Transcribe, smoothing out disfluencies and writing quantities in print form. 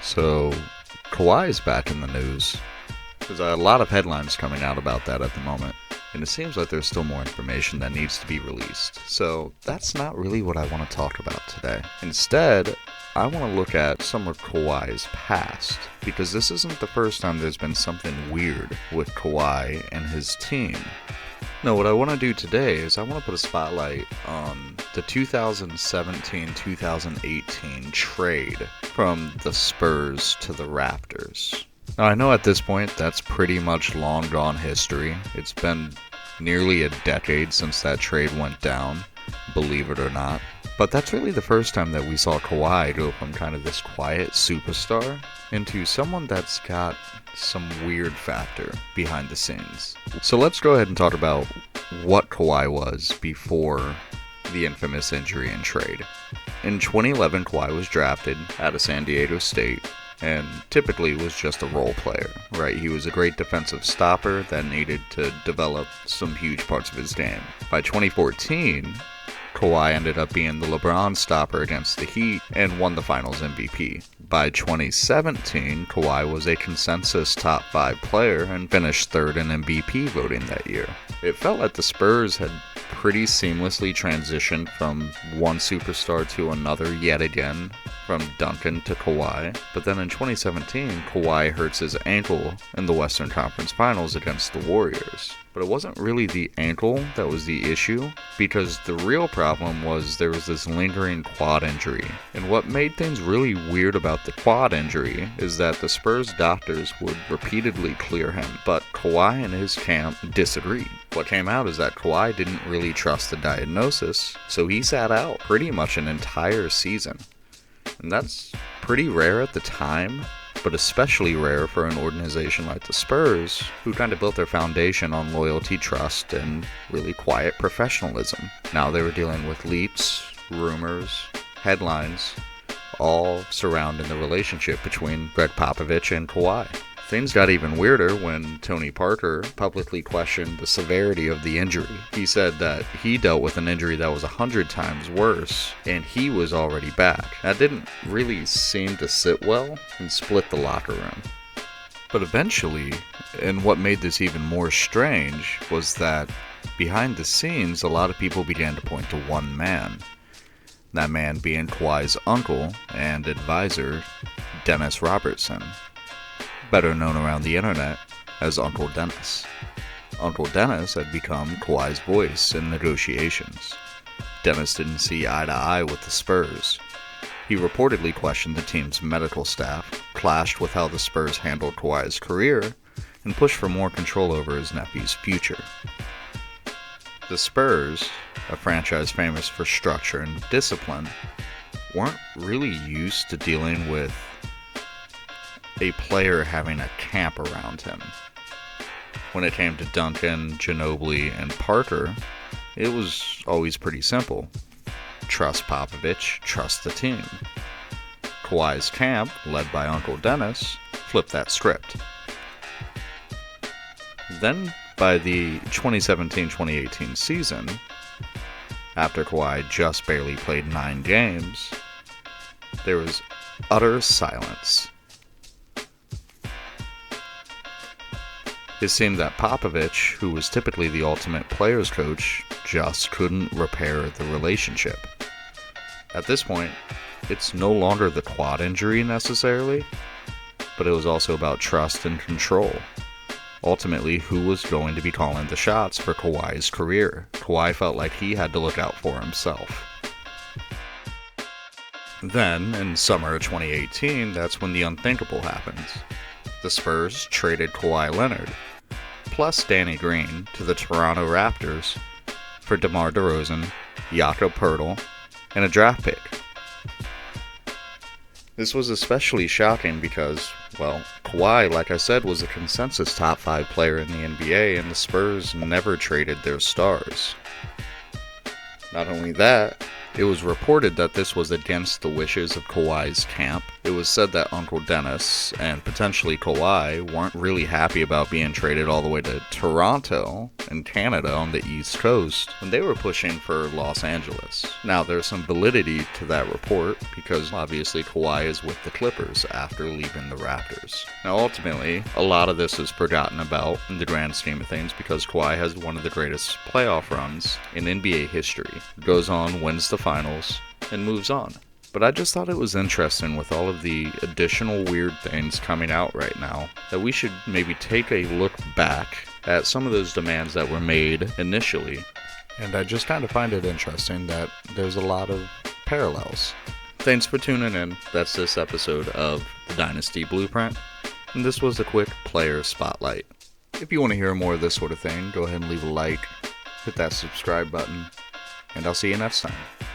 So, Kawhi is back in the news. There's a lot of headlines coming out about that at the moment, and it seems like there's still more information that needs to be released. So, that's not really what I want to talk about today. Instead, I want to look at some of Kawhi's past, because this isn't the first time there's been something weird with Kawhi and his team. No, what I want to do today is I want to put a spotlight on the 2017-2018 trade from the Spurs to the Raptors. Now, I know at this point that's pretty much long gone history. It's been nearly a decade since that trade went down, believe it or not. But that's really the first time that we saw Kawhi go from kind of this quiet superstar into someone that's got some weird factor behind the scenes. So let's go ahead and talk about what Kawhi was before the infamous injury and trade. In 2011, Kawhi was drafted out of San Diego State and typically was just a role player, right? He was a great defensive stopper that needed to develop some huge parts of his game. By 2014, Kawhi ended up being the LeBron stopper against the Heat and won the Finals MVP. By 2017, Kawhi was a consensus top 5 player and finished third in MVP voting that year. It felt like the Spurs had pretty seamlessly transitioned from one superstar to another yet again, from Duncan to Kawhi. But then in 2017, Kawhi hurts his ankle in the Western Conference Finals against the Warriors. But it wasn't really the ankle that was the issue, because the real problem was there was this lingering quad injury. And what made things really weird about the quad injury is that the Spurs doctors would repeatedly clear him, but Kawhi and his camp disagreed. What came out is that Kawhi didn't really trust the diagnosis, so he sat out pretty much an entire season. And that's pretty rare at the time, but especially rare for an organization like the Spurs, who kind of built their foundation on loyalty, trust, and really quiet professionalism. Now they were dealing with leaks, rumors, headlines, all surrounding the relationship between Greg Popovich and Kawhi. Things got even weirder when Tony Parker publicly questioned the severity of the injury. He said that he dealt with an injury that was 100 times worse, and he was already back. That didn't really seem to sit well and split the locker room. But eventually, and what made this even more strange, was that behind the scenes, a lot of people began to point to one man. That man being Kawhi's uncle and advisor, Dennis Robertson, better known around the internet as Uncle Dennis. Uncle Dennis had become Kawhi's voice in negotiations. Dennis didn't see eye to eye with the Spurs. He reportedly questioned the team's medical staff, clashed with how the Spurs handled Kawhi's career, and pushed for more control over his nephew's future. The Spurs, a franchise famous for structure and discipline, weren't really used to dealing with a player having a camp around him. When it came to Duncan, Ginobili, and Parker, it was always pretty simple. Trust Popovich, trust the team. Kawhi's camp, led by Uncle Dennis, flipped that script. Then, by the 2017-2018 season, after Kawhi just barely played 9 games, there was utter silence. It seemed that Popovich, who was typically the ultimate players coach, just couldn't repair the relationship. At this point, it's no longer the quad injury necessarily, but it was also about trust and control. Ultimately, who was going to be calling the shots for Kawhi's career? Kawhi felt like he had to look out for himself. Then, in summer of 2018, that's when the unthinkable happens. The Spurs traded Kawhi Leonard, plus Danny Green, to the Toronto Raptors for DeMar DeRozan, Jakob Poeltl, and a draft pick. This was especially shocking because, well, Kawhi, like I said, was a consensus top 5 player in the NBA, and the Spurs never traded their stars. Not only that, it was reported that this was against the wishes of Kawhi's camp It was said that Uncle Dennis and potentially Kawhi weren't really happy about being traded all the way to Toronto in Canada on the East Coast when they were pushing for Los Angeles. Now, there's some validity to that report because obviously Kawhi is with the Clippers after leaving the Raptors. Now, ultimately, a lot of this is forgotten about in the grand scheme of things because Kawhi has one of the greatest playoff runs in NBA history. Goes on, wins the finals, and moves on. But I just thought it was interesting with all of the additional weird things coming out right now that we should maybe take a look back at some of those demands that were made initially. And I just kind of find it interesting that there's a lot of parallels. Thanks for tuning in. That's this episode of the Dynasty Blueprint. And this was a quick player spotlight. If you want to hear more of this sort of thing, go ahead and leave a like, hit that subscribe button, and I'll see you next time.